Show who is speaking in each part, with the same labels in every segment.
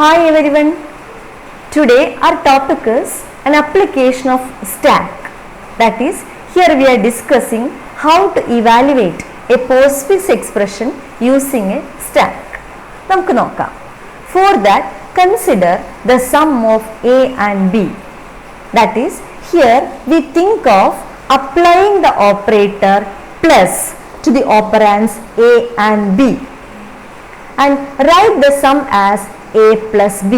Speaker 1: Hi everyone. Today our topic is an application of stack. That is, here we are discussing how to evaluate a postfix expression using a stack. നമുക്ക് നോക്കാം. For that, consider the sum of A and B. That is, here we think of applying the operator plus to the operands A and B and write the sum as A plus B.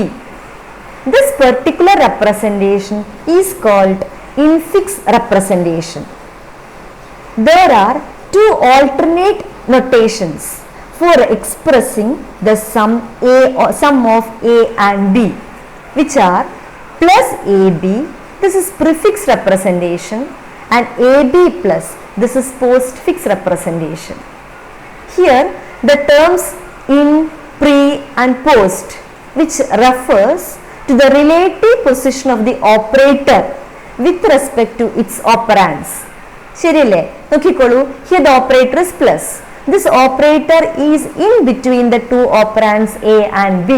Speaker 1: This particular representation is called infix representation. There are two alternate notations for expressing the sum of A and B, which are plus AB, this is prefix representation, and AB plus, this is postfix representation. Here the terms in, pre and post, which refers to the relative position of the operator with respect to its operands. ശരിയല്ലേ? നോക്കിക്കോളൂ, here the operator is plus. This operator is in between the two operands A and B.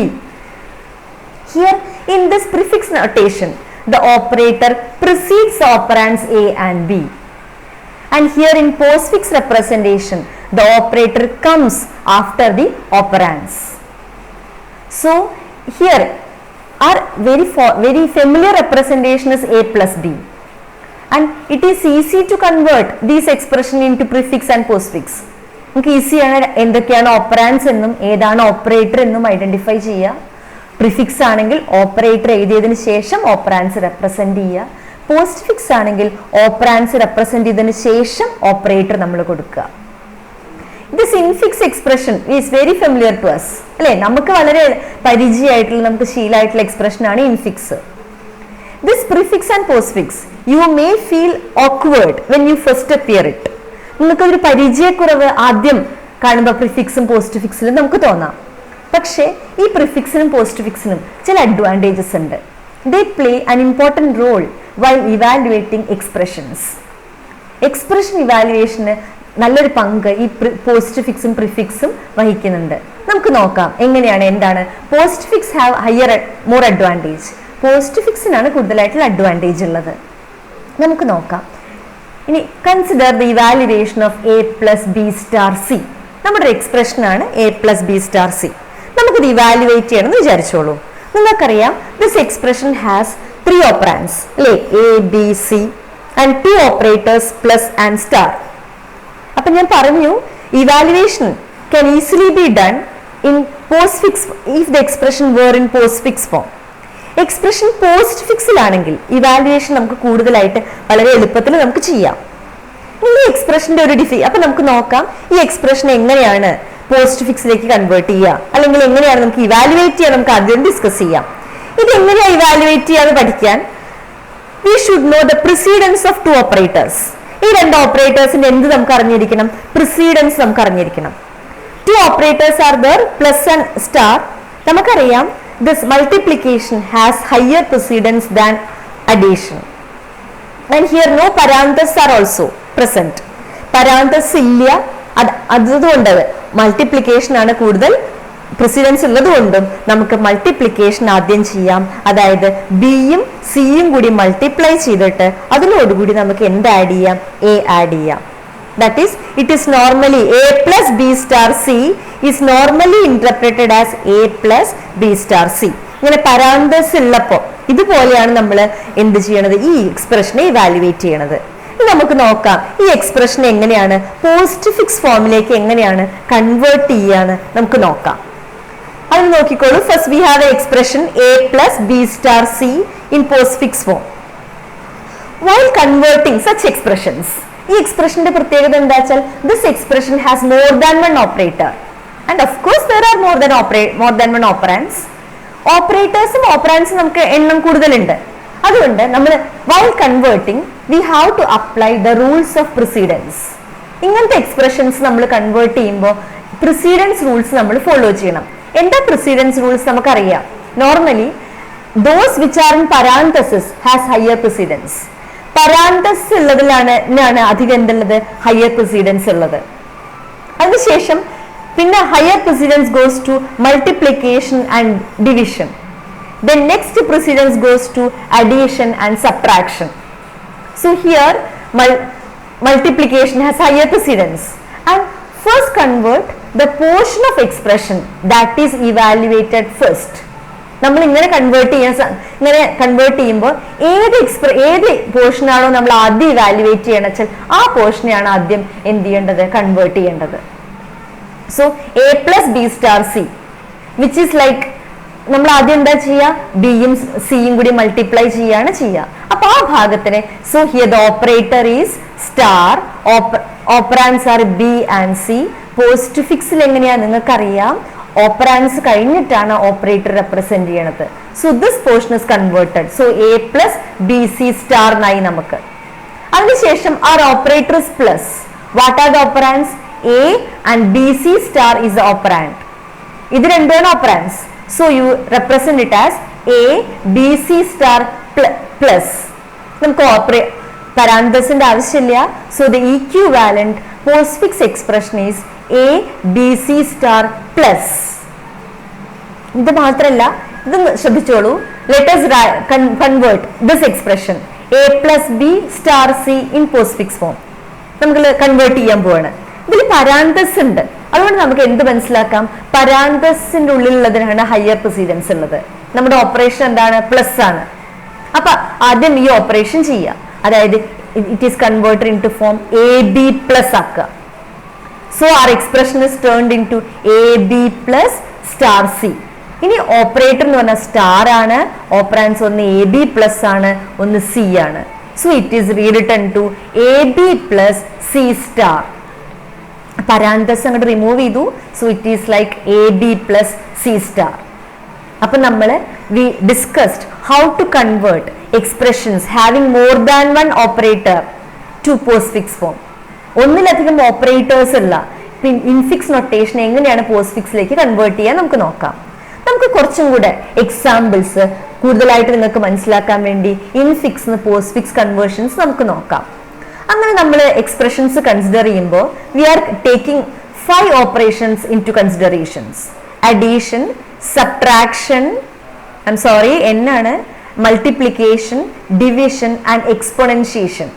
Speaker 1: Here in this prefix notation, the operator precedes the operands A and B. And here in postfix representation, the operator comes after the operands. So here our very familiar representation is A plus B, and it is easy to convert these expression into prefix and postfix. നമുക്ക് ഈസിയാണ് എന്തൊക്കെയാണ് operands എന്നും ഏതാണ് operator എന്നും identify ചെയ്യുക. Prefix ആണെങ്കിൽ operator എഴുതിയതിന് ശേഷം operands represent ചെയ്യുക. പോസ്റ്റ് ഫിക്സ് ആണെങ്കിൽ ഓപ്പറാൻസ് റെപ്രസെന്റ് ചെയ്തതിന് ശേഷം ഓപ്പറേറ്റർ നമ്മൾ കൊടുക്കുക. This infix expression is very familiar to us. അല്ലേ? നമുക്ക് വളരെ പരിചയമായിട്ടുള്ള നമുക്ക് ശീലമായിട്ടുള്ള എക്സ്പ്രഷൻ ആണ് infix. This prefix and postfix you may feel awkward when you first appear it. നിങ്ങൾക്കൊരു പരിചയക്കുറവ് ആദ്യം കാണുമ്പോൾ പ്രിഫിക്സും പോസ്റ്റ് ഫിക്സിലും നമുക്ക് തോന്നാം. പക്ഷേ ഈ പ്രിഫിക്സിനും പോസ്റ്റ് ഫിക്സിനും ചില അഡ്വാൻറ്റേജസ് ഉണ്ട്. They play an important role while evaluating expressions. Expression ഇവാലുവേഷന് നല്ലൊരു പങ്ക് ഈ പോസ്റ്റ് ഫിക്സും പ്രിഫിക്സും വഹിക്കുന്നുണ്ട്. നമുക്ക് നോക്കാം എങ്ങനെയാണ്, എന്താണ് postfix have more advantage. പോസ്റ്റ് ഫിക്സിനാണ് കൂടുതലായിട്ടുള്ള അഡ്വാൻറ്റേജ് ഉള്ളത്. നമുക്ക് നോക്കാം. ഇനി consider the evaluation of A plus B star C. നമ്മുടെ എക്സ്പ്രഷൻ ആണ് A plus B star C. നമുക്കിത് ഇവാലുവേറ്റ് ചെയ്യണമെന്ന് വിചാരിച്ചോളൂ. നിങ്ങൾക്കറിയാം ദിസ് എക്സ്പ്രഷൻ ഹാസ് 3 ഓപ്പറാൻഡ്സ് അല്ലേ, A, B, C and 2 operators plus and star. അപ്പൊ ഞാൻ പറഞ്ഞു evaluation can easily be done in postfix if the expression were in postfix form. Expression പോസ്റ്റ് ഫിക്സിലാണെങ്കിൽ ഇവാലുവേഷൻ നമുക്ക് കൂടുതലായിട്ട് വളരെ എളുപ്പത്തിൽ നമുക്ക് ചെയ്യാം. ഈ എക്സ്പ്രഷന്റെ ഒരു അപ്പൊ നമുക്ക് നോക്കാം ഈ എക്സ്പ്രഷൻ എങ്ങനെയാണ് പോസ്റ്റ് ഫിക്സിലേക്ക് കൺവേർട്ട് ചെയ്യുക, അല്ലെങ്കിൽ എങ്ങനെയാണ് നമുക്ക് ഇവാലുവേറ്റ് ചെയ്യാൻ നമുക്ക് ആദ്യം ഡിസ്കസ് ചെയ്യാം. ഇത് എങ്ങനെയാണ് ഇവാലുവേറ്റ് ചെയ്യാന്ന് പഠിക്കാൻ we should know the precedence of 2 operators. ഈ 2 ഓപ്പറേറ്റേഴ്സിന്റെ എന്ത് നമുക്ക് അറിഞ്ഞിരിക്കണം? പ്രിസീഡൻസ് നമുക്ക് അറിഞ്ഞിരിക്കണം. 2 operators are there, plus and star. നമുക്കറിയാം this multiplication has higher precedence than addition, and here no parentheses are also present. parentheses ഇല്ല, അതുകൊണ്ട് മൾട്ടിപ്ലിക്കേഷൻ ആണ് കൂടുതൽ പ്രിസിഡൻസ് ഉള്ളതുകൊണ്ടും നമുക്ക് മൾട്ടിപ്ലിക്കേഷൻ ആദ്യം ചെയ്യാം. അതായത് ബിയും സിയും കൂടി മൾട്ടിപ്ലൈ ചെയ്തിട്ട് അതിനോടുകൂടി നമുക്ക് എന്ത് ആഡ് ചെയ്യാം? എ ആഡ് ചെയ്യാം. That is, it is normally A plus B star C is normally interpreted as A plus B star C. ഇങ്ങനെ parentheses ഉള്ളപ്പോൾ ഇതുപോലെയാണ് നമ്മൾ എന്ത് ചെയ്യണത്? ഈ എക്സ്പ്രഷനെ ഇവാലുവേറ്റ് ചെയ്യണത്. നമുക്ക് നോക്കാം ഈ എക്സ്പ്രഷൻ എങ്ങനെയാണ് പോസ്റ്റ് ഫിക്സ് ഫോമിലേക്ക് എങ്ങനെയാണ് കൺവേർട്ട് ചെയ്യാന്ന് നമുക്ക് നോക്കാം. അത് നോക്കിക്കോളൂ. First we have A expression A plus B star C in postfix form. While converting such expressions, ഈ എക്സ്പ്രഷന്റെ പ്രത്യേകത എന്താ വെച്ചാൽ this expression has more than one operator and of course there are more than one operands. ഓപ്പറേറ്റേഴ്സും ഓപ്പറാൻഡ്സും നമുക്ക് എണ്ണം കൂടുതലുണ്ട്. അതുകൊണ്ട് നമ്മൾ while converting we have to apply the rules of precedence. ഇങ്ങനത്തെ എക്സ്പ്രഷൻസ് നമ്മൾ കൺവേർട്ട് ചെയ്യുമ്പോൾ പ്രിസീഡൻസ് റൂൾസ് നമ്മൾ ഫോളോ ചെയ്യണം. എന്താ പ്രിസീഡൻസ് റൂൾസ്? നമുക്കറിയാം normally those which are in parenthesis has higher precedence. parenthesis ഉള്ളതിലാണ് അധികം എന്തുള്ളത്? ഹയർ പ്രിസീഡൻസ് ഉള്ളത്. അതിനുശേഷം പിന്നെ higher precedence goes to multiplication and division. Then next precedence goes to addition and subtraction. So here multiplication has higher precedence, and first convert the portion of expression that is evaluated first. നമ്മൾ ഇങ്ങനെ convert ചെയ്യുമ്പോൾ ഏത് portion ആണോ നമ്മൾ ആദ്യം evaluate ചെയ്യണം വെച്ചാൽ ആ പോർഷനെയാണ് ആദ്യം എന്ത് ചെയ്യേണ്ടത്, കൺവേർട്ട് ചെയ്യേണ്ടത്. So a plus b star c which is like നമ്മൾ ആദ്യം എന്താ ചെയ്യുക, ബിയും സിയും കൂടി മൾട്ടിപ്ലൈ ചെയ്യാണ് ചെയ്യുക. അപ്പൊ ആ ഭാഗത്തിന് so here the operator is star, operands are B and C. പോസ്റ്റ് ഫിക്സിൽ എങ്ങനെയാ നിങ്ങൾക്കറിയാം, ഓപ്പറാൻസ് കഴിഞ്ഞിട്ടാണ് ഓപ്പറേറ്റർ റെപ്രസെന്റ് ചെയ്യണത്. So this portion is converted. So A plus B C star എന്നായി നമുക്ക്. അതിനുശേഷം our operator is plus. What are the operands? A and B C star is the operand. ഇത് രണ്ടുമാണ് operands. So you represent it as A B C star plus. നമുക്ക് parenthesis ആവശ്യമില്ല. So the equivalent postfix expression is A B C star plus. ഇത് മാത്രമല്ല, ഇത് ശ്രദ്ധിച്ചോളൂ. Let us convert this expression A plus B star C in postfix form. നമുക്ക് convert ചെയ്യാൻ പോവാണ്. ഇതിൽ പരാന്തസ് ഉണ്ട്. അതുകൊണ്ട് നമുക്ക് എന്ത് മനസ്സിലാക്കാം, പരാന്തസിന്റെ ഉള്ളിലുള്ളതിനാണ് ഹയർ പ്രിസിഡൻസ് ഉള്ളത്. നമ്മുടെ ഓപ്പറേഷൻ എന്താണ്, പ്ലസ് ആണ്. അപ്പൊ ആദ്യം ഈ ഓപ്പറേഷൻ ചെയ്യാം, അതായത് it is converted into form A B plus ആക്കുക. So our expression is turned into A B plus star C. ഇനി ഓപ്പറേറ്റർ എന്ന് പറഞ്ഞാൽ സ്റ്റാർ ആണ്, ഓപ്പറാൻസ് ഒന്ന് എ ബി പ്ലസ് ആണ്, ഒന്ന് സി ആണ്. So it is rewritten to A B plus C star. Parentheses അങ്ങോട്ട് റിമൂവ് ചെയ്തു. So it is like A B plus C star. അപ്പൊ നമ്മൾ we discussed how to convert expressions having more than one operator to postfix form. ഒന്നിലധികം operators ഉള്ള infix notation എങ്ങനെയാണ് പോസ്റ്റ്ഫിക്സിലേക്ക് convert ചെയ്യാൻ നമുക്ക് നോക്കാം. നമുക്ക് കുറച്ചും കൂടെ എക്സാമ്പിൾസ് കൂടുതലായിട്ട് നിങ്ങൾക്ക് മനസ്സിലാക്കാൻ വേണ്ടി ഇൻഫിക്സ് പോസ്റ്റ്ഫിക്സ് കൺവേർഷൻസ് നമുക്ക് നോക്കാം. അങ്ങനെ നമ്മൾ എക്സ്പ്രഷൻസ് കൺസിഡർ ചെയ്യുമ്പോൾ we are taking 5 operations into considerations. Addition, subtraction, എന്നാണ്, multiplication, division and exponentiation.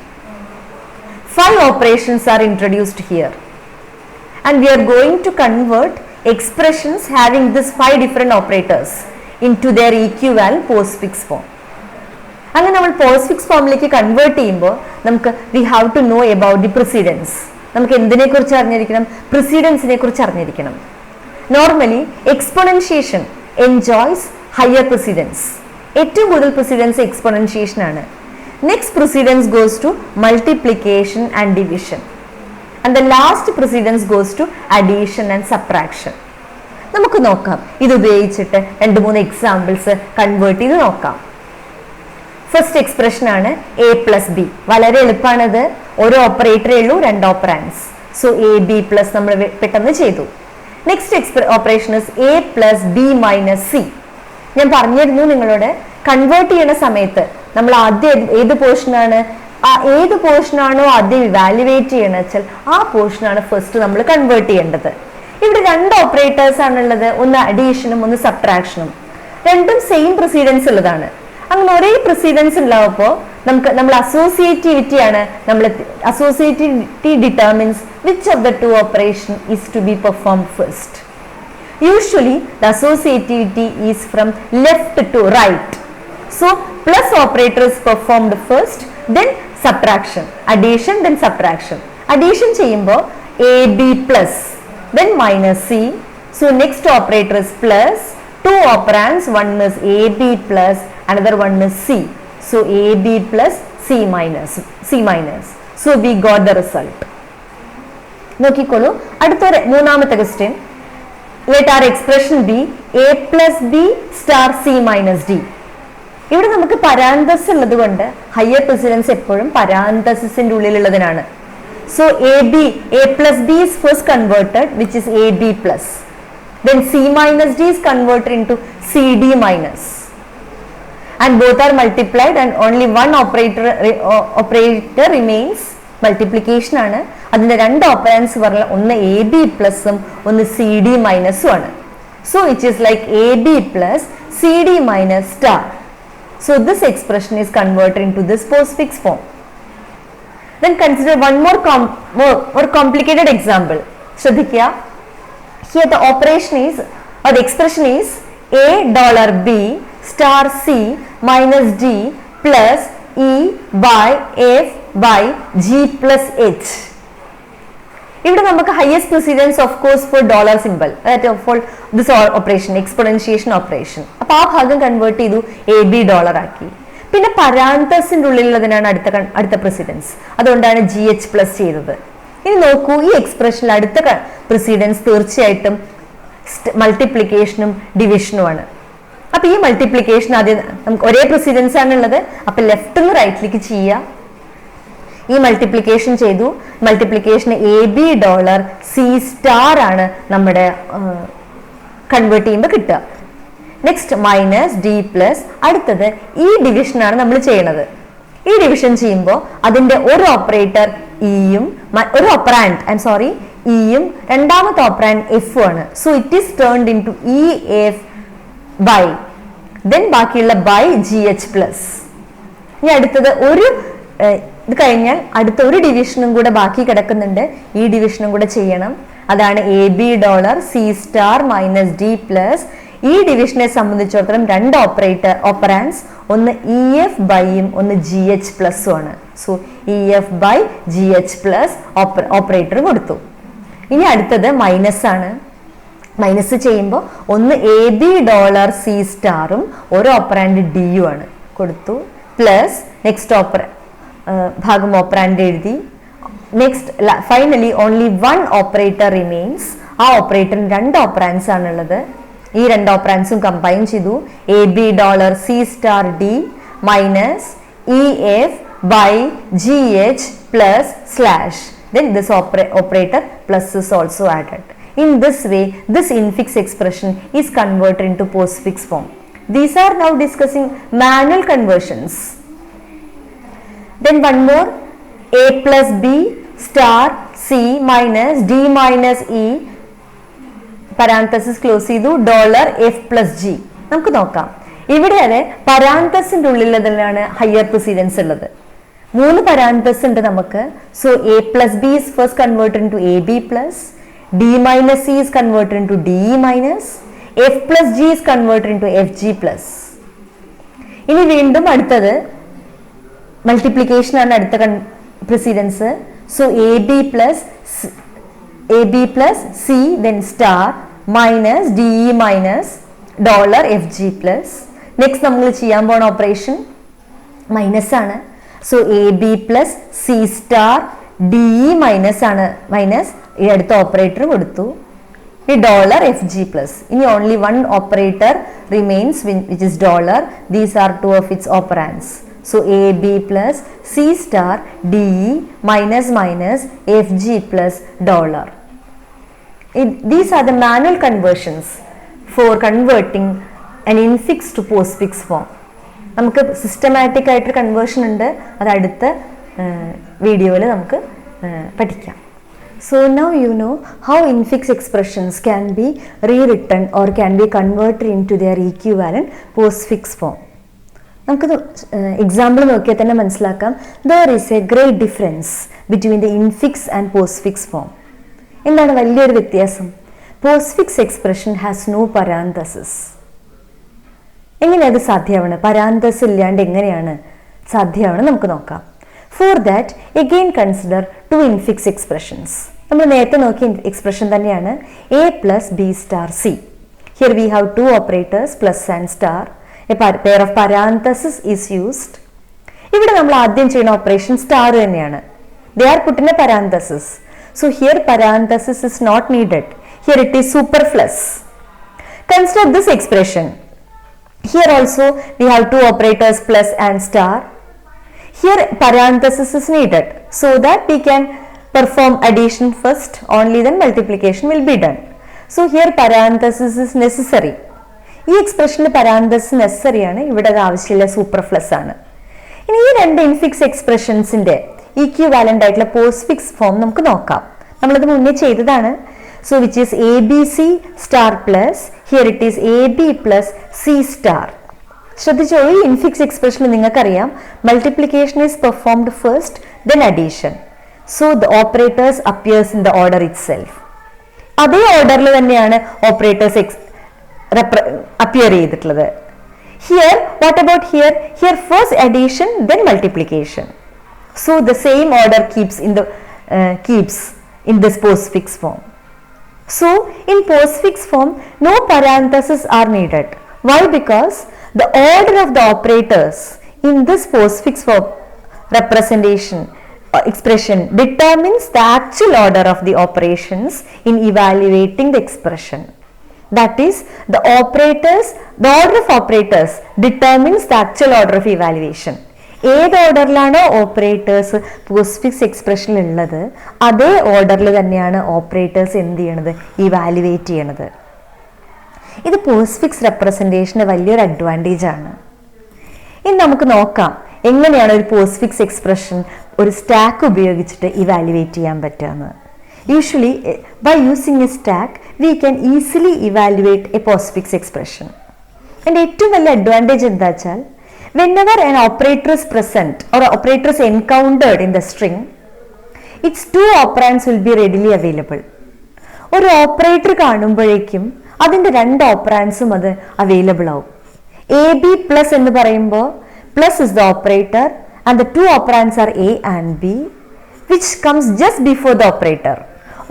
Speaker 1: 5 operations are introduced here, and we are going to convert expressions having these 5 different operators into their equivalent postfix form. അങ്ങനെ നമ്മൾ postfix ഫോമിലേക്ക് convert ചെയ്യുമ്പോൾ നമുക്ക് we have to know about the precedence. നമുക്ക് എന്തിനെ കുറിച്ച് അറിഞ്ഞിരിക്കണം, പ്രിസിഡൻസിനെ കുറിച്ച് അറിഞ്ഞിരിക്കണം. Normally exponentiation enjoys higher precedence. ഏറ്റവും കൂടുതൽ പ്രിസിഡൻസ് എക്സ്പോണൻഷിയേഷൻ ആണ്. Next precedence goes to multiplication and division, and the last precedence goes to addition and subtraction. നമുക്ക് നോക്കാം, ഇത് ഉപയോഗിച്ചിട്ട് 2-3 എക്സാമ്പിൾസ് കൺവേർട്ട് ചെയ്ത് നോക്കാം. ഫസ്റ്റ് എക്സ്പ്രഷൻ ആണ് എ പ്ലസ് ബി. വളരെ എളുപ്പമാണത്, ഒരു ഓപ്പറേറ്ററേ ഉള്ളൂ, 2 operands. So A B plus നമ്മൾ പെട്ടെന്ന് ചെയ്തു. Next operation is A plus B minus C. ഞാൻ പറഞ്ഞിരുന്നു നിങ്ങളോട്, കൺവേർട്ട് ചെയ്യുന്ന സമയത്ത് നമ്മൾ ആദ്യം ഏത് പോർഷനാണ് ആദ്യം ഇവാലുവേറ്റ് ചെയ്യണമെന്ന് വെച്ചാൽ ആ പോർഷനാണ് ഫസ്റ്റ് നമ്മൾ കൺവേർട്ട് ചെയ്യേണ്ടത്. ഇവിടെ 2 ഓപ്പറേറ്റേഴ്സ് ആണുള്ളത്, ഒന്ന് അഡീഷനും ഒന്ന് സബ്ട്രാക്ഷനും. രണ്ടും സെയിം പ്രിസിഡൻസ് ഉള്ളതാണ്. അങ്ങനെ ഒരേ പ്രിസിഡൻസ് ഉണ്ടാവുമ്പോൾ നമ്മൾ അസോസിയേറ്റിവിറ്റിയാണ്, associativity determines which of the 2 operation is to be performed first. Usually the associativity is from left to right. So plus operator is performed first, then subtraction, addition, then subtraction. Addition ചെയ്യുമ്പോൾ ab plus then minus c. So next operator is plus, 2 operands, one is ab plus, another one is c. So ab plus c minus. So we got the result. നോക്കിക്കോളൂ, അടുത്തൊരു മൂന്നാമത്തെ question. Let our expression be a plus b star c minus d. ഇവിടെ നമുക്ക് പരാന്തസ് ഉള്ളത് കൊണ്ട് higher precedence എപ്പോഴും പരാന്തസിന്റെ ഉള്ളിലുള്ളതിനാണ്. So a plus b is first converted, which is ab plus. Then c minus d is converted into cd minus. And both are multiplied and only one operator remains, multiplication ആണ്. അതിന്റെ രണ്ട് ഓപ്പറാൻഡ്സ് പറഞ്ഞാൽ ഒന്ന് A B പ്ലസും ഒന്ന് C D മൈനസും ആണ്. So it is like A B plus C D minus star. So this expression is converted into this postfix form. Then consider one more complicated example. ശ്രദ്ധിക്കുക. Here the operation is or the expression is $B star C minus D plus E by F by G plus H. ഇവിടെ നമുക്ക് highest precedence of course for dollar simple for this operation exponentiation operation. അപ്പൊ ആ ഭാഗം convert ചെയ്തു AB dollar ആക്കി. പിന്നെ പരാന്തസിന്റെ ഉള്ളിലുള്ളതിനാണ് അടുത്ത precedence, അതുകൊണ്ടാണ് GH പ്ലസ് ചെയ്തത്. ഇനി നോക്കൂ, ഈ എക്സ്പ്രഷനിൽ അടുത്ത പ്രിസിഡൻസ് തീർച്ചയായിട്ടും മൾട്ടിപ്ലിക്കേഷനും ഡിവിഷനുമാണ്. അപ്പൊ ഈ മൾട്ടിപ്ലിക്കേഷൻ ആദ്യം നമുക്ക് ഒരേ പ്രിസിഡൻസ് ആണുള്ളത്. അപ്പൊ ലെഫ്റ്റ് നിന്ന് റൈറ്റിലേക്ക് ചെയ്യുക. ഈ മൾട്ടിപ്ലിക്കേഷൻ ചെയ്തു. Multiplication AB dollar C star ആണ് നമ്മുടെ കൺവേർട്ട് ചെയ്യുമ്പോൾ കിട്ടുക. Next minus D plus. അടുത്തത് ഈ ഡിവിഷൻ ആണ് നമ്മൾ ചെയ്യണത്. ഈ ഡിവിഷൻ ചെയ്യുമ്പോൾ അതിന്റെ ഒരു ഓപ്പറേറ്റർ ഇയും ഒരു ഓപ്പറാൻഡ് ഇയും രണ്ടാമത്തെ ഓപ്പറാൻഡ് എഫും ആണ്. So it is turned into E F by then ബാക്കിയുള്ള ബൈ GH പ്ലസ്. ഇനി അടുത്തത് ഇത് കഴിഞ്ഞാൽ അടുത്ത ഒരു ഡിവിഷനും കൂടെ ബാക്കി കിടക്കുന്നുണ്ട്. ഈ ഡിവിഷനും കൂടെ ചെയ്യണം. അതാണ് AB dollar C star minus D plus. ഈ ഡിവിഷനെ സംബന്ധിച്ചിടത്തോളം രണ്ട് ഓപ്പറാൻഡ്സ് ഒന്ന് EF ബൈയും ഒന്ന് GH പ്ലസും ആണ്. So EF by GH plus operator കൊടുത്തു. ഇനി അടുത്തത് മൈനസ് ആണ്. മൈനസ് ചെയ്യുമ്പോൾ ഒന്ന് AB ഡോളർ C സ്റ്റാറും ഒരു ഓപ്പറാൻഡ് ഡിയും ആണ് കൊടുത്തു. പ്ലസ് നെക്സ്റ്റ് ഭാഗം ഓപ്പറാൻഡ് എഴുതി. Next finally only one operator remains. ആ ഓപ്പറേറ്ററിന് രണ്ട് ഓപ്പറാൻഡ്സ് ആണുള്ളത്. ഈ രണ്ട് ഓപ്പറാൻഡ്സും കമ്പൈൻ ചെയ്തു. AB dollar C star D minus EF by GH plus slash. Then this operator plus is also added. In this way, this infix expression is converted into postfix form. These are now discussing manual conversions. Then one more, A plus B star C minus D minus E parenthesis close ചെയ്തു dollar F plus G. നമുക്ക് നോക്കാം. ഇവിടെ അതെ പരാന്തസിന്റെ ഉള്ളിലതിലാണ് higher precedence ഉള്ളത്. മൂന്ന് പരാന്തസ് ഉണ്ട് നമുക്ക്. So A plus B is first converted into AB plus, D minus C is converted into DE minus, F plus G is converted into FG plus. ഇനി വീണ്ടും അടുത്തത് മൾട്ടിപ്ലിക്കേഷൻ ആണ് അടുത്ത precedence. So AB plus C then star minus DE minus dollar FG plus. Next നമ്മൾ ചെയ്യാൻ പോണ operation minus ആണ്. So AB plus C star DE minus ആണ്. മൈനസ് ഈ അടുത്ത ഓപ്പറേറ്റർ കൊടുത്തു. ഈ ഡോളർ FG പ്ലസ്. ഇനി only one operator remains which is dollar. These are two of its operands. So AB plus C star DE minus minus FG plus dollar. These are the manual conversions for converting an infix to postfix form. നമുക്ക് systematic ആയിട്ട് conversion ഉണ്ട്. അത് അടുത്ത വീഡിയോയിൽ നമുക്ക് പഠിക്കാം. So now you know how infix expressions can be rewritten or can be converted into their equivalent postfix form. നമുക്ക് example നോക്കിയാൽ തന്നെ മനസ്സിലാക്കാം. There is a great difference between the infix and postfix form. എന്താണ് വലിയൊരു വ്യത്യാസം? Postfix expression has no parenthesis. എങ്ങനെയാണ് അത് സാധ്യമാണ്? പരാന്തസ് ഇല്ലാണ്ട് എങ്ങനെയാണ് സാധ്യമാണ് നമുക്ക് നോക്കാം. For that again consider two infix expressions. നമ്മൾ നേരത്തെ നോക്കിയ എക്സ്പ്രഷൻ തന്നെയാണ് A plus B star C. Here we have two operators plus and star. A pair of parentheses is used. ഇവിടെ നമ്മൾ ആദ്യം ചെയ്യുന്ന ഓപ്പറേഷൻ സ്റ്റാർ തന്നെയാണ്. They are put in a parenthesis. So here parenthesis is not needed. Here it is superfluous. Consider this expression. Here also we have two operators plus and star. Here parenthesis is needed so that we can perform addition first, only then multiplication will be done. So here parenthesis is necessary. ഈ എക്സ്പ്രഷനിൽ പരാന്തസ് necessary ആണ്. ഇവിടെ അത് ആവശ്യമില്ല, സൂപ്പർഫ്ലസ് ആണ്. ഇനി ഈ രണ്ട് ഇൻഫിക്സ് എക്സ്പ്രഷൻസിന്റെ ഈക്വിവാലന്റ് ആയിട്ടുള്ള പോസ്റ്റ് ഫിക്സ് ഫോം നമുക്ക് നോക്കാം. നമ്മളത് മുന്നേ ചെയ്തതാണ്. So which is ABC star plus here it is AB plus C star. ശ്രദ്ധിച്ചോളൂ, ഇൻഫിക്സ് എക്സ്പ്രഷനിൽ നിങ്ങൾക്കറിയാം multiplication is performed first then addition. So the operators appears in the order itself. അതേ ഓർഡറിൽ തന്നെയാണ് ഓപ്പറേറ്റേഴ്സ് അപ്പിയർ ചെയ്തിട്ടുള്ളത്. Here, what about here? Here first addition, then multiplication. So the same order keeps in this postfix form. So in postfix form, no parentheses are needed. Why? Because the order of the operators in this postfix form representation expression determines the actual order of the operations in evaluating the expression. That is, the order of operators determines the actual order of evaluation. ഏത് ഓർഡറിലാണോ operators postfix എക്സ്പ്രഷനിൽ ഉള്ളത് അതേ ഓർഡറിൽ തന്നെയാണ് operators എന്ത് ചെയ്യണത്, evaluate ചെയ്യണത്. ഇത് പോസ്റ്റ്ഫിക്സ് റെപ്രസെൻറ്റേഷന് വലിയൊരു അഡ്വാൻറ്റേജ് ആണ്. ഇനി നമുക്ക് നോക്കാം എങ്ങനെയാണ് ഒരു പോസ്റ്റ്ഫിക്സ് എക്സ്പ്രഷൻ ഒരു സ്റ്റാക്ക് ഉപയോഗിച്ചിട്ട് ഇവാലുവേറ്റ് ചെയ്യാൻ പറ്റുക. Usually, by using a stack, we can easily evaluate a postfix expression. And ഏറ്റവും വലിയ അഡ്വാൻറ്റേജ് എന്താ വെച്ചാൽ whenever an operator is present or operator is encountered in the string, its two operands will be readily available. ഒരു operator കാണുമ്പോഴേക്കും അതിൻ്റെ രണ്ട് ഓപ്പറാൻസും അത് available ആവും. AB plus എന്ന് പറയുമ്പോൾ plus is the operator and the two operands are A and B which comes just before the operator.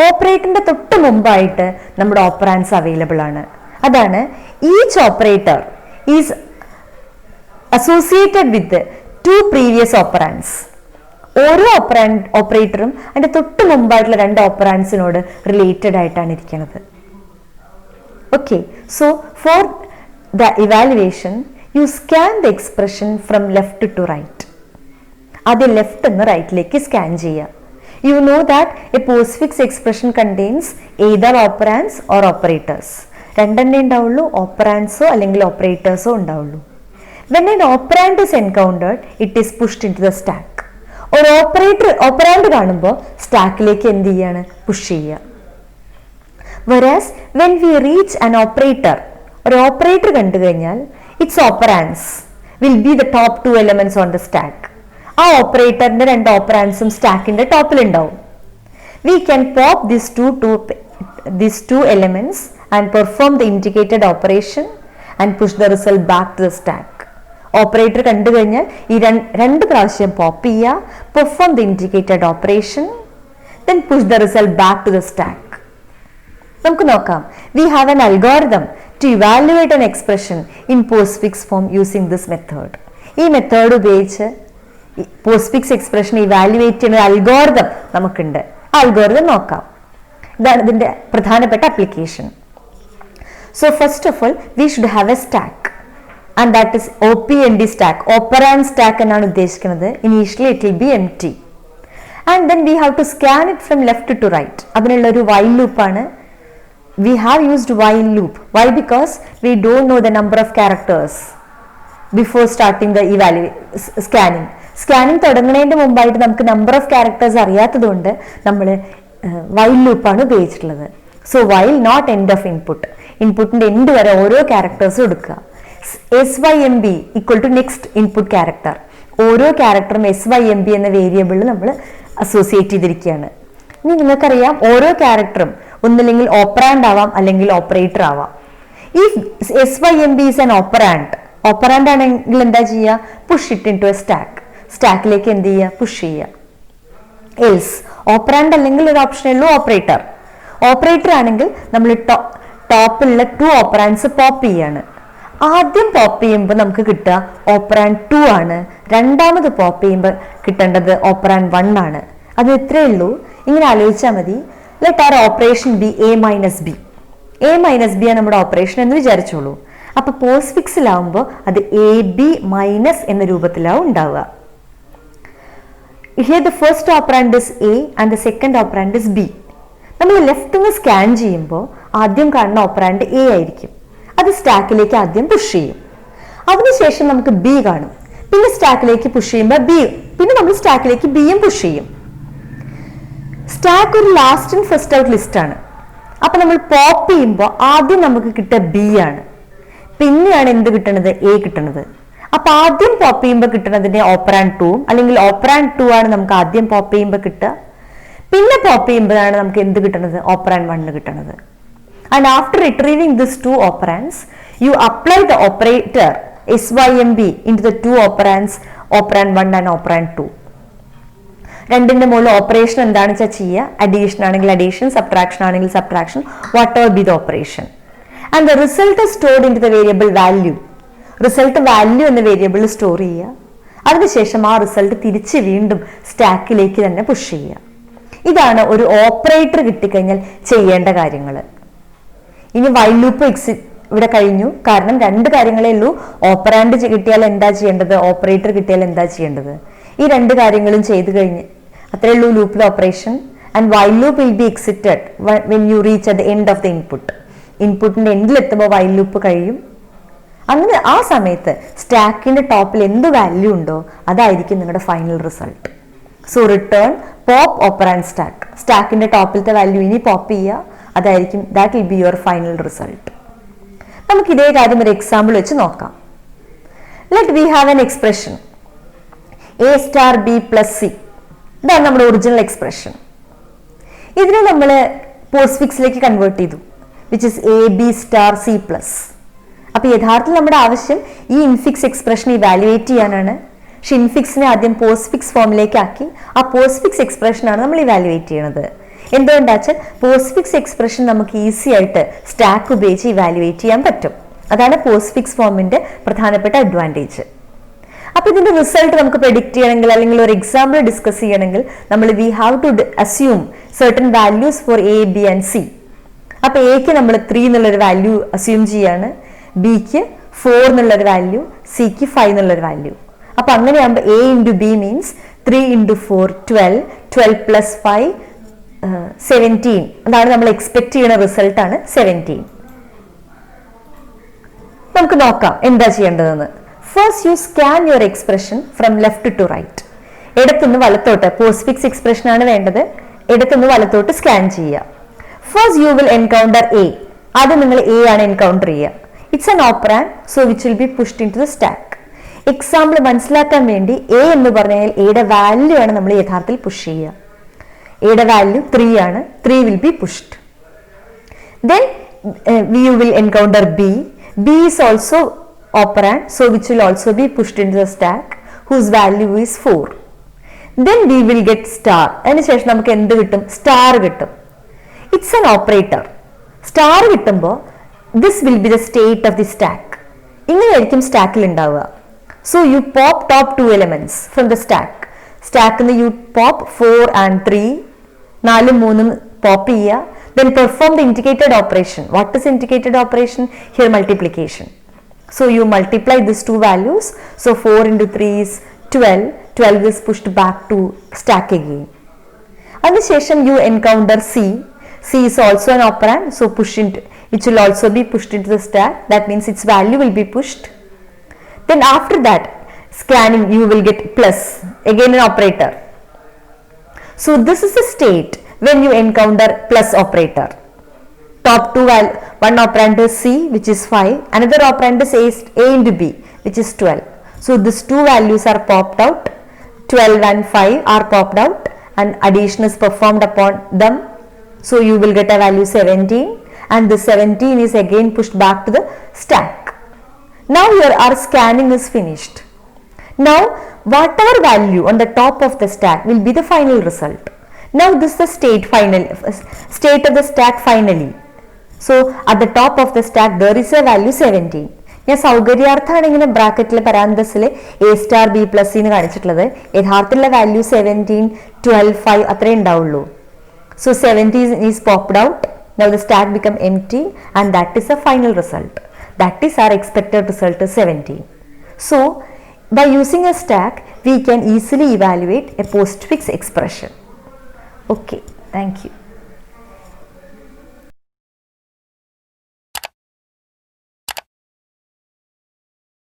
Speaker 1: ഓപ്പറേറ്ററിന്റെ തൊട്ട് മുമ്പായിട്ട് നമ്മുടെ ഓപ്പറാൻസ് അവൈലബിൾ ആണ്. അതാണ് each operator is associated with two previous operands. ഓരോ ഓപ്പറേറ്ററും അതിന്റെ തൊട്ട് മുമ്പായിട്ടുള്ള രണ്ട് ഓപ്പറാൻസിനോട് റിലേറ്റഡ് ആയിട്ടാണ് ഇരിക്കുന്നത്. Okay, so for the evaluation you scan the expression from left to right. ആദ്യം ലെഫ്റ്റ് നിന്ന് റൈറ്റിലേക്ക് സ്കാൻ ചെയ്യുക. You know that a postfix expression contains either operands or operators. രണ്ടെണ്ണേ ഉണ്ടാവുള്ളൂ, ഓപ്പറാൻസോ അല്ലെങ്കിൽ ഓപ്പറേറ്റേഴ്സോ ഉണ്ടാവുള്ളൂ. When an operand is encountered, it is pushed into the stack. ഒരു operand കാണുമ്പോൾ സ്റ്റാക്കിലേക്ക് എന്ത് ചെയ്യാണ്, പുഷ് ചെയ്യുക. Whereas when we reach an operator, ഒരു ഓപ്പറേറ്റർ കണ്ടു കഴിഞ്ഞാൽ its operands will be the top two elements on the stack. ആ ഓപ്പറേറ്ററിന്റെ രണ്ട് ഓപ്പറാൻസും സ്റ്റാക്കിന്റെ ടോപ്പിൽ ഉണ്ടാവും. We can pop these two elements and perform the indicated operation and push the result back to the stack. Operator കണ്ടു കഴിഞ്ഞാൽ ഈ രണ്ട് പ്രാവശ്യം പോപ്പ് ചെയ്യുക, perform the indicated operation, then push the result back to the stack. നമുക്ക് നോക്കാം. We have an algorithm to evaluate an expression in postfix form using this method. ഈ method ഉപയോഗിച്ച് പോസ്റ്റ്ഫിക്സ് എക്സ്പ്രഷൻ ഇവാലുവേറ്റ് ചെയ്യുന്ന algorithm നമുക്കുണ്ട്. ആ algorithm നോക്കാം. ഇതാണ് ഇതിന്റെ പ്രധാനപ്പെട്ട application. So first of all we should have A stack and that is OPND stack. Operand stack എന്നാണ് ഉദ്ദേശിക്കുന്നത്. Initially it will be empty and then we have to scan it from left to right. അതിനുള്ള ഒരു while loop ആണ്. We have used while loop. Why? Because we don't know the number of characters before starting the scanning. Scanning തുടങ്ങുന്നതിന്റെ മുമ്പായിട്ട് നമുക്ക് number of characters അറിയാത്തതുകൊണ്ട് നമ്മൾ while ലൂപ്പാണ് ഉപയോഗിച്ചിട്ടുള്ളത്. So while not end of ഇൻപുട്ടിന്റെ എൻഡ് വരെ ഓരോ ക്യാരക്ടേഴ്സും എടുക്കുക. SYMB equal to next input character. ഓരോ ക്യാരക്ടറും SYMB എന്ന വേരിയബിളിൽ നമ്മൾ അസോസിയേറ്റ് ചെയ്തിരിക്കുകയാണ്. ഇനി നിങ്ങൾക്കറിയാം ഓരോ ക്യാരക്ടറും ഒന്നില്ലെങ്കിൽ ഓപ്പറാൻഡ് ആവാം അല്ലെങ്കിൽ ഓപ്പറേറ്റർ ആവാം. If SYMB is an operand ആണെങ്കിൽ എന്താ ചെയ്യുക, push it into a stack. സ്റ്റാക്കിലേക്ക് എന്ത് ചെയ്യുക, പുഷ് ചെയ്യുക. എൽസ് ഓപ്പറാൻഡ് അല്ലെങ്കിൽ ഒരു ഓപ്ഷനേ ഉള്ളൂ ഓപ്പറേറ്റർ ആണെങ്കിൽ നമ്മൾ ടോപ്പിലുള്ള ടു ഓപ്പറാൻഡ്സ് പോപ്പ് ചെയ്യാണ്. ആദ്യം പോപ്പ് ചെയ്യുമ്പോൾ നമുക്ക് കിട്ടുക ഓപ്പറാൻഡ് 2 ആണ്. രണ്ടാമത് പോപ്പ് ചെയ്യുമ്പോൾ കിട്ടേണ്ടത് ഓപ്പറാൻഡ് 1 ആണ്. അത് ഇത്രയേ ഉള്ളൂ. ഇങ്ങനെ ആലോചിച്ചാൽ മതി. Let R operation be A - B. A - B ആണ് നമ്മുടെ ഓപ്പറേഷൻ എന്ന് വിചാരിച്ചോളൂ. അപ്പൊ പോസ്റ്റ്ഫിക്സിലാവുമ്പോൾ അത് AB മൈനസ് എന്ന രൂപത്തിലാവും ഉണ്ടാവുക. Here the first operand is A and the second operand is B. നമ്മൾ ലെഫ്റ്റ് നിന്ന് സ്കാൻ ചെയ്യുമ്പോൾ ആദ്യം കാണുന്ന ഓപ്പറാൻഡ് A ആയിരിക്കും. അത് സ്റ്റാക്കിലേക്ക് ആദ്യം പുഷ് ചെയ്യും. അതിനുശേഷം നമുക്ക് B കാണും. പിന്നെ സ്റ്റാക്കിലേക്ക് പുഷ് ചെയ്യുമ്പോൾ B പിന്നെ നമ്മൾ സ്റ്റാക്കിലേക്ക് ബിയും പുഷ് ചെയ്യും. സ്റ്റാക്ക് ഒരു last in first out list ആണ്. അപ്പൊ നമ്മൾ പോപ്പ് ചെയ്യുമ്പോൾ ആദ്യം നമുക്ക് കിട്ടുക ബി ആണ്, പിന്നെയാണ് എന്ത് കിട്ടുന്നത്, എ കിട്ടുന്നത്. അപ്പൊ ആദ്യം പോപ്പ് ചെയ്യുമ്പോൾ കിട്ടുന്നതിന്റെ ഓപ്പറാൻഡ് 2 അല്ലെങ്കിൽ ഓപ്പറാൻഡ് 2 ആണ് നമുക്ക് ആദ്യം പോപ്പ് ചെയ്യുമ്പോൾ കിട്ടുക. പിന്നെ പോപ്പ് ചെയ്യുമ്പോഴാണ് നമുക്ക് എന്ത് കിട്ടുന്നത്, ഓപ്പറാൻഡ് 1 കിട്ടുന്നത്. And after retrieving these two operands, you apply the operator SYMB into the two operands, operand 1 and operand 2. രണ്ടിന്റെ മുകളിൽ ഓപ്പറേഷൻ എന്താണ് വെച്ചാൽ ചെയ്യുക. അഡീഷൻ ആണെങ്കിൽ അഡീഷൻ, സബ്ട്രാക്ഷൻ ആണെങ്കിൽ subtraction, whatever be the operation. And the result stored into the variable value. Result value എന്ന വേരിയബിളിൽ store ചെയ്യുക. അതിനുശേഷം ആ റിസൾട്ട് തിരിച്ച് വീണ്ടും സ്റ്റാക്കിലേക്ക് തന്നെ പുഷ് ചെയ്യുക. ഇതാണ് ഒരു ഓപ്പറേറ്റർ കിട്ടിക്കഴിഞ്ഞാൽ ചെയ്യേണ്ട കാര്യങ്ങൾ. ഇനി വൈൽ ലൂപ്പ് ഇവിടെ കഴിഞ്ഞു. കാരണം രണ്ട് കാര്യങ്ങളേ ഉള്ളൂ. ഓപ്പറാൻഡ് കിട്ടിയാൽ എന്താ ചെയ്യേണ്ടത്, ഓപ്പറേറ്റർ കിട്ടിയാൽ എന്താ ചെയ്യേണ്ടത്. ഈ രണ്ട് കാര്യങ്ങളും ചെയ്തു കഴിഞ്ഞ് അത്രേ ഉള്ളൂ ലൂപ്പിലെ operation. And while loop will be exited when you reach at the end of the input. ഇൻപുട്ടിന്റെ എൻഡിലെത്തുമ്പോൾ വൈൽ ലൂപ്പ് കഴിയും. അങ്ങനെ ആ സമയത്ത് സ്റ്റാക്കിന്റെ ടോപ്പിൽ എന്ത് വാല്യൂ ഉണ്ടോ അതായിരിക്കും നിങ്ങളുടെ final result. So return pop operand stack. സ്റ്റാക്കിന്റെ ടോപ്പിലത്തെ വാല്യൂ ഇനി പോപ്പ് ചെയ്യുക, അതായിരിക്കും that will be your final result. നമുക്ക് ഇതേ കാര്യം ഒരു എക്സാമ്പിൾ വെച്ച് നോക്കാം. Let we have an expression A star B plus C. ഇതാണ് നമ്മുടെ ഒറിജിനൽ എക്സ്പ്രഷൻ. ഇതിനെ നമ്മൾ പോസ്റ്റ്ഫിക്സിലേക്ക് കൺവേർട്ട് ചെയ്തു, which is A B star C plus. അപ്പൊ യഥാർത്ഥത്തിൽ നമ്മുടെ ആവശ്യം ഈ ഇൻഫിക്സ് എക്സ്പ്രഷൻ ഇവാലുവേറ്റ് ചെയ്യാനാണ്. പക്ഷെ ഇൻഫിക്സിനെ ആദ്യം പോസ്റ്റ്ഫിക്സ് ഫോമിലേക്ക് ആക്കി ആ പോസ്റ്റ്ഫിക്സ് എക്സ്പ്രഷനാണ് നമ്മൾ ഇവാലുവേറ്റ് ചെയ്യണത്. എന്തുകൊണ്ടാച്ചാൽ പോസ്റ്റ്ഫിക്സ് എക്സ്പ്രഷൻ നമുക്ക് ഈസി ആയിട്ട് സ്റ്റാക്ക് ഉപയോഗിച്ച് ഇവാലുവേറ്റ് ചെയ്യാൻ പറ്റും. അതാണ് പോസ്റ്റ്ഫിക്സ് ഫോമിന്റെ പ്രധാനപ്പെട്ട അഡ്വാൻറ്റേജ്. അപ്പൊ ഇതിന്റെ റിസൾട്ട് നമുക്ക് പ്രെഡിക്റ്റ് ചെയ്യണമെങ്കിൽ അല്ലെങ്കിൽ ഒരു എക്സാമ്പിൾ ഡിസ്കസ് ചെയ്യണമെങ്കിൽ നമ്മൾ we have to assume certain values for A B and C. അപ്പൊ എക്ക് നമ്മൾ 3 എന്നുള്ളൊരു വാല്യൂ അസ്യൂം ചെയ്യാണ്, ബിക്ക് 4 എന്നുള്ളൊരു വാല്യൂ, സിക്ക് 5 എന്നുള്ളൊരു വാല്യൂ. അപ്പൊ അങ്ങനെയാകുമ്പോൾ A into B means 3 into 4 12, 12 plus 5 17. അതാണ് നമ്മൾ എക്സ്പെക്ട് ചെയ്യുന്ന റിസൾട്ട് ആണ് 17. നമുക്ക് നോക്കാം എന്താ ചെയ്യേണ്ടതെന്ന്. First you scan your expression from left to right. ഇടത്തുനിന്ന് വലത്തോട്ട്, പോസ്റ്റ്ഫിക്സ് എക്സ്പ്രഷൻ ആണ് വേണ്ടത്, ഇടത്തുനിന്ന് വലത്തോട്ട് സ്കാൻ ചെയ്യുക. First you will encounter A. ആദ്യം നിങ്ങൾ എ ആണ് എൻകൗണ്ടർ ചെയ്യുക. It's an operand, so which will be pushed into the stack. Example മനസ്സിലാക്കാൻ വേണ്ടി എ എന്ന് പറഞ്ഞാൽ എയുടെ വാല്യൂ ആണ് നമ്മൾ യഥാർത്ഥത്തിൽ പുഷ് ചെയ്യുക. എയുടെ വാല്യൂ 3 ആണ്, 3 will be pushed. Then you will encounter B. B is also operand, so which will also be pushed into the stack, whose value is 4. Then we will get star. അതിനുശേഷം നമുക്ക് എന്ത് കിട്ടും, star കിട്ടും. It's an operator. Star കിട്ടുമ്പോൾ this will be the state of the stack. ഇങ്ങനെയായിരിക്കും സ്റ്റാക്കിൽ ഉണ്ടാവുക. So you pop top 2 elements from the stack. സ്റ്റാക്കിൽ you pop 4 and 3, 4 3 പോപ്പ് ചെയ്യുക. Then perform the indicated operation. What is indicated operation? Here multiplication. So you multiply these two values. So 4 into 3 is 12. 12 is pushed back to stack again. Adishesham you encounter C. C is also an operand. So push into, which will also be pushed into the stack. That means its value will be pushed. Then after that, scanning you will get plus. Again an operator. So this is the state when you encounter plus operator. Top 2 value, one operand is C, which is 5, another operand is A into B, which is 12. So these two values are popped out, 12 and 5 are popped out, and addition is performed upon them. So you will get a value 17, and the 17 is again pushed back to the stack. Now here our scanning is finished. Now whatever value on the top of the stack will be the final result. Now this is the state of the stack finally. So at the top of the stack there is a value 17. ഞാൻ സൗകര്യാർത്ഥാണ് ഇങ്ങനെ ബ്രാക്കറ്റിലെ പരാന്തസിൽ A star B plus എന്ന് കാണിച്ചിട്ടുള്ളത്. യഥാർത്ഥത്തിലുള്ള value 17, 12, 5 അത്രേ ഉണ്ടാവുള്ളൂ. So 17 is popped out. Now the stack become empty and that is the final result. That is our expected result is 17. So by using a stack we can easily evaluate a postfix expression. Okay, thank you.